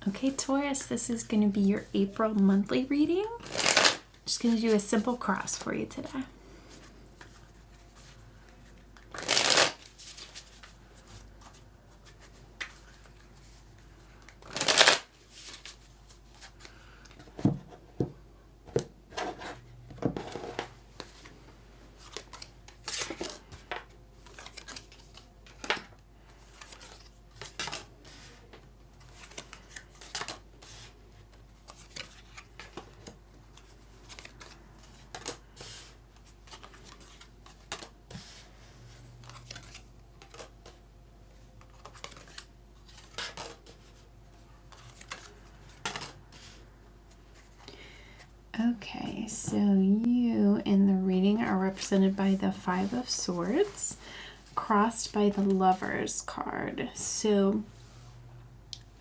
Okay, Taurus, this is going to be your April monthly reading. Just going to do a simple cross for you today. Okay, so you in the reading are represented by the Five of Swords, crossed by the Lovers card. So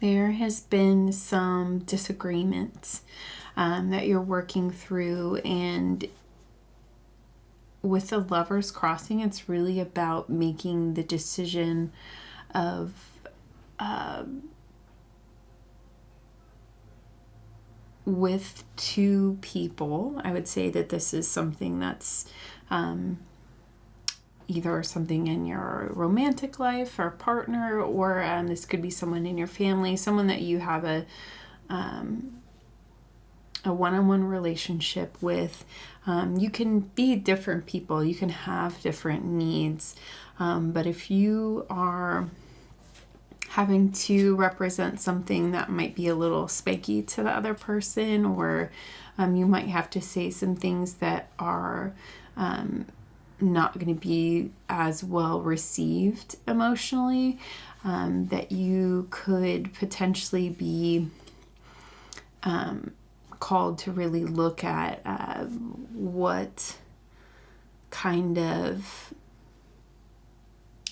there has been some disagreements that you're working through, and with the Lovers crossing, it's really about making the decision of with two people. I would say that this is something that's either something in your romantic life or partner, or this could be someone in your family, someone that you have a one-on-one relationship with. You can be different people, you can have different needs, but if you are having to represent something that might be a little spiky to the other person, or you might have to say some things that are not going to be as well received emotionally, that you could potentially be called to really look at what kind of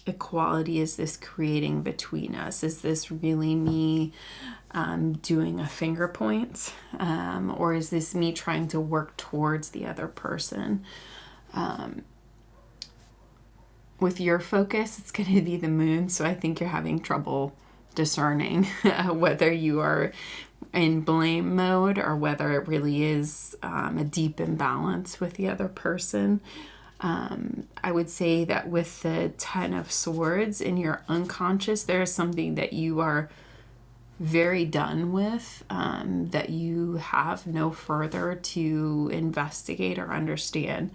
equality is this creating between us? Is this really me doing a finger point, or is this me trying to work towards the other person? With your focus, it's going to be the moon, so I think you're having trouble discerning whether you are in blame mode or whether it really is a deep imbalance with the other person. I would say that with the Ten of Swords in your unconscious, there is something that you are very done with, that you have no further to investigate or understand.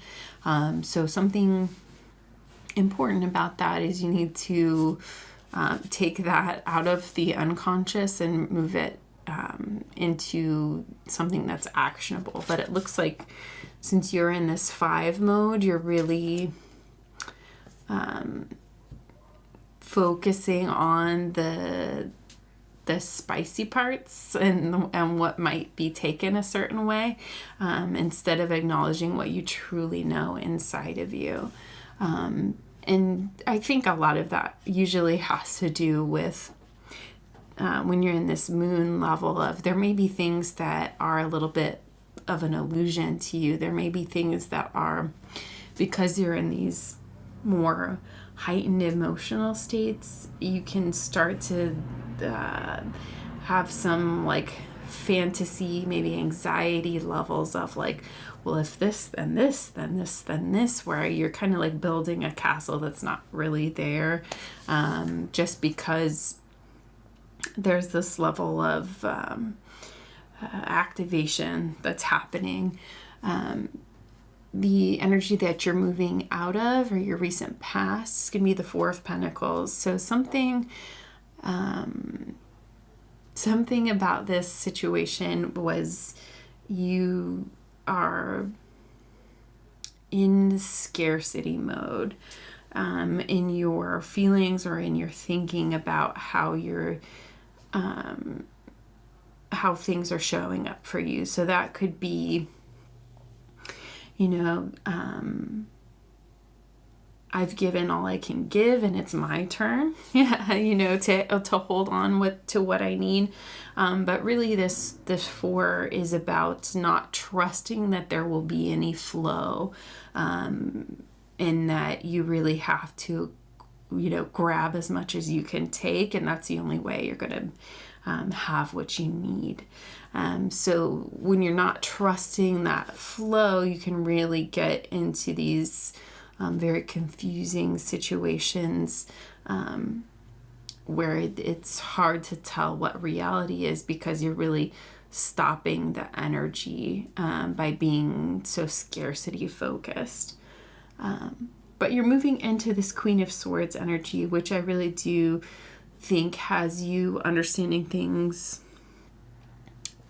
So something important about that is you need to take that out of the unconscious and move it into something that's actionable. But it looks like since you're in this 5 mode, you're really focusing on the spicy parts and what might be taken a certain way, instead of acknowledging what you truly know inside of you. And I think a lot of that usually has to do with when you're in this moon level of, there may be things that are a little bit of an illusion to you. There may be things that are, because you're in these more heightened emotional states, you can start to have some like fantasy, maybe anxiety levels of like, well, if this, then this, then this, then this, where you're kind of like building a castle that's not really there, just because there's this level of activation that's happening. The energy that you're moving out of, or your recent past, is going to be the Four of Pentacles. So something about this situation was you are in scarcity mode, in your feelings or in your thinking about how you're how things are showing up for you. So that could be, I've given all I can give and it's my turn, to hold on to what I need. But really this 4 is about not trusting that there will be any flow, and that you really have to, grab as much as you can take. And that's the only way you're going to have what you need. So when you're not trusting that flow, you can really get into these very confusing situations where it's hard to tell what reality is, because you're really stopping the energy by being so scarcity focused. But you're moving into this Queen of Swords energy, which I really do think has you understanding things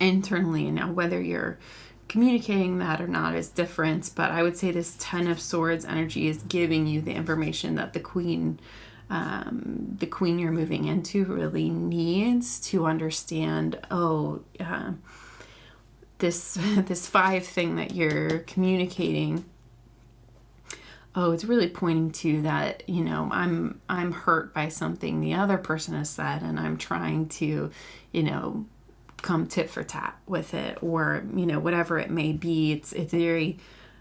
internally. Now, whether you're communicating that or not is different, but I would say this Ten of Swords energy is giving you the information that the queen you're moving into really needs to understand. This 5 thing that you're communicating, it's really pointing to that, I'm hurt by something the other person has said, and I'm trying to, come tit for tat with it, or, whatever it may be. It's very,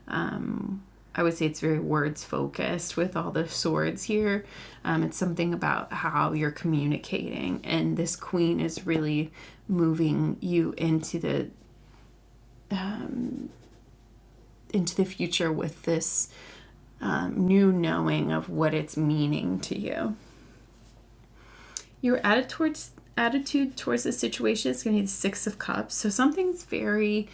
I would say it's very words focused with all the swords here. It's something about how you're communicating, and this queen is really moving you into the future with this new knowing of what it's meaning to you. Your attitude towards the situation is going to be the Six of Cups. So something's very,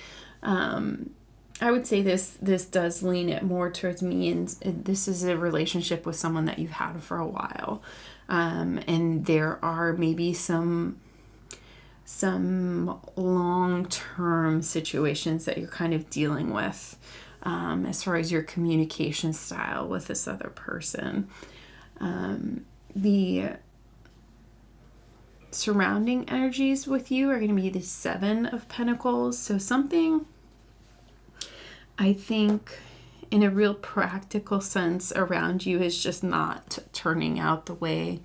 I would say this does lean it more towards me, and this is a relationship with someone that you've had for a while, and there are maybe some long-term situations that you're kind of dealing with as far as your communication style with this other person. The surrounding energies with you are going to be the Seven of Pentacles. So something, I think, in a real practical sense around you is just not turning out the way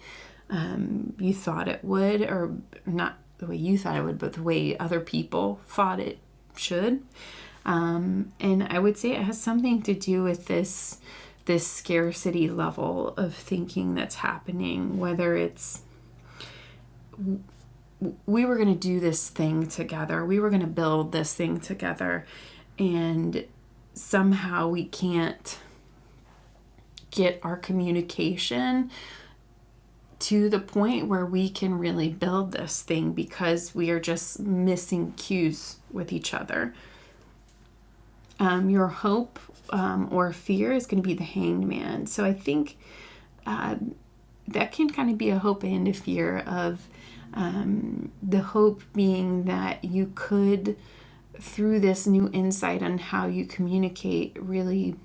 you thought it would, or not the way you thought it would, but the way other people thought it should. And I would say it has something to do with this scarcity level of thinking that's happening, whether it's we were going to do this thing together, we were going to build this thing together, and somehow we can't get our communication to the point where we can really build this thing because we are just missing cues with each other. Your hope or fear is going to be the Hanged Man. So I think that can kind of be a hope and a fear of the hope being that you could, through this new insight on how you communicate, really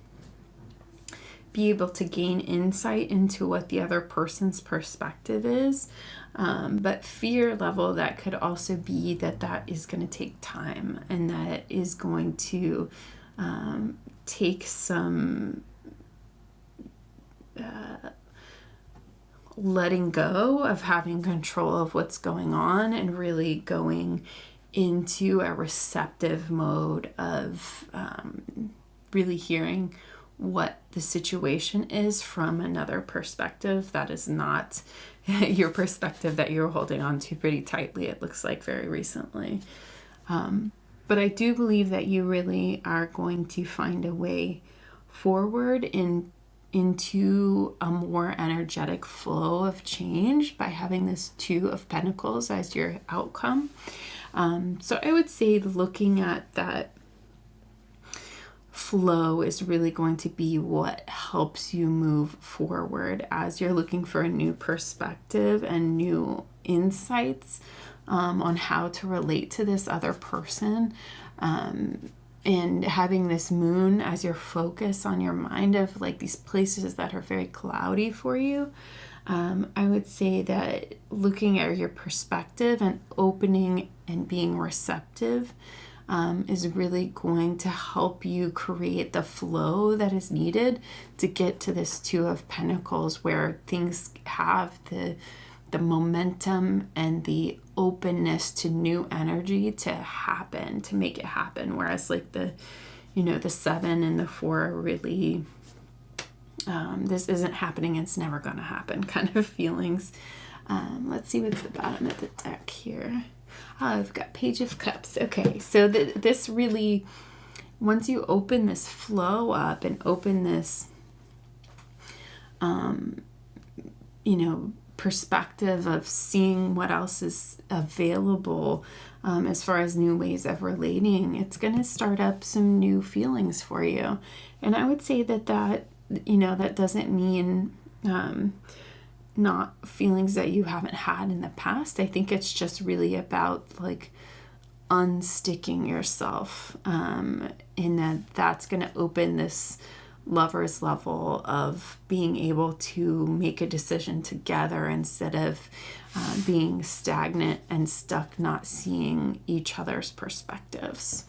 be able to gain insight into what the other person's perspective is. But fear level, that could also be that is going to take time, and that is going to take some letting go of having control of what's going on, and really going into a receptive mode of really hearing what the situation is from another perspective that is not your perspective that you're holding on to pretty tightly, it looks like, very recently. But I do believe that you really are going to find a way forward into a more energetic flow of change by having this Two of Pentacles as your outcome. So I would say looking at that flow is really going to be what helps you move forward as you're looking for a new perspective and new insights on how to relate to this other person. And having this moon as your focus on your mind of like these places that are very cloudy for you. I would say that looking at your perspective and opening and being receptive is really going to help you create the flow that is needed to get to this Two of Pentacles, where things have the momentum and the openness to new energy to happen, to make it happen. Whereas like the Seven and the Four are really this isn't happening, it's never going to happen kind of feelings. Let's see what's the bottom of the deck here. Oh, I've got Page of Cups. Okay, so this really, once you open this flow up and open this, perspective of seeing what else is available as far as new ways of relating, it's going to start up some new feelings for you. And I would say that doesn't mean not feelings that you haven't had in the past. I think it's just really about like unsticking yourself, and that's going to open this lover's level of being able to make a decision together instead of being stagnant and stuck, not seeing each other's perspectives.